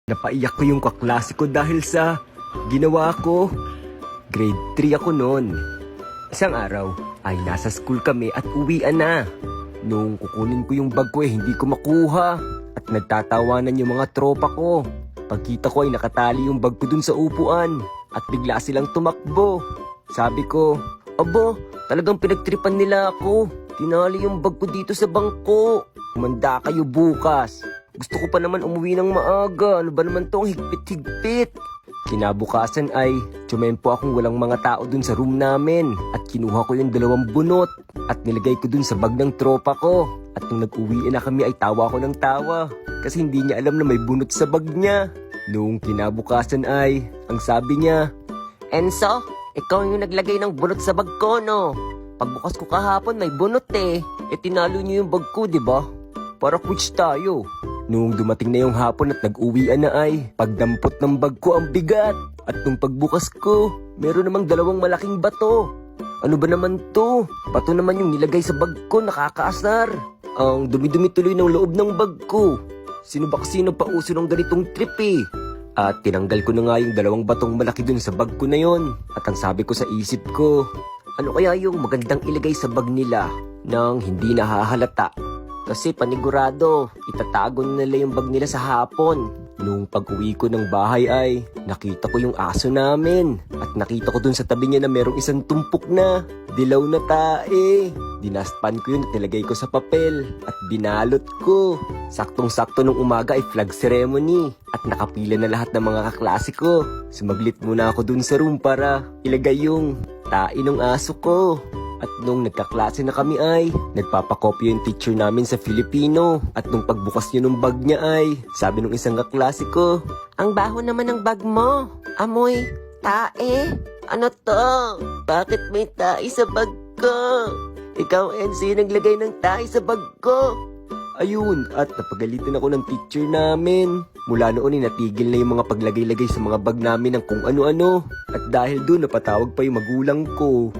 Napaiyak ko yung kaklase ko dahil sa ginawa ko. Grade 3 ako noon. Isang araw ay nasa school kami at uwian na. Nung kukunin ko yung bag ko hindi ko makuha. At nagtatawanan yung mga tropa ko. Pagkita ko ay nakatali yung bag ko dun sa upuan. At bigla silang tumakbo. Sabi ko, aba, talagang pinagtripan nila ako. Tinali yung bag ko dito sa bangko. Humanda kayo bukas. Gusto ko pa naman umuwi ng maaga. Ano ba naman tong higpit-higpit? Kinabukasan ay tsumempo akong walang mga tao dun sa room namin. At kinuha ko yung 2 bunot. At nilagay ko dun sa bag ng tropa ko. At nung nag-uwi na kami ay tawa ko ng tawa. Kasi hindi niya alam na may bunot sa bag niya. Noong kinabukasan ay, ang sabi niya, Enzo, ikaw yung naglagay ng bunot sa bag ko, no? Pagbukas ko kahapon may bunot eh. Tinalo niyo yung bag ko, di ba? Para quits tayo. Noong dumating na yung hapon at nag-uwian na ay, pagdampot ng bag ko ang bigat. At nung pagbukas ko, meron namang 2 malaking bato. Ano ba naman to? Bato naman yung nilagay sa bag ko, nakakaasar. Ang dumi-dumi tuloy ng loob ng bag ko. Sino ba kasi nagpauso ng ganitong trip eh? At tinanggal ko na nga yung 2 batong malaki dun sa bag ko na yon. At ang sabi ko sa isip ko, ano kaya yung magandang ilagay sa bag nila nang hindi nahahalata? Kasi panigurado, itatago nila yung bag nila sa hapon. Nung pag-uwi ko ng bahay ay, nakita ko yung aso namin. At nakita ko dun sa tabi niya na merong isang tumpok na. Dilaw na tae. Dinaspan ko yun at nilagay ko sa papel. At binalot ko. Saktong-sakto nung umaga ay flag ceremony. At nakapila na lahat ng mga kaklase ko. Sumaglit muna ako dun sa room para ilagay yung tae ng aso ko. At nung nagkaklase na kami ay, nagpapakopya yung teacher namin sa Filipino. At nung pagbukas niya ng bag niya ay, sabi nung isang kaklase ko, ang baho naman ng bag mo. Amoy tae. Ano to? Bakit may tae sa bag ko? Ikaw, Enzi, naglagay ng tae sa bag ko. Ayun, at napagalitan ako ng teacher namin. Mula noon ay natigil na yung mga paglagay-lagay sa mga bag namin ng kung ano-ano. At dahil doon napatawag pa yung magulang ko.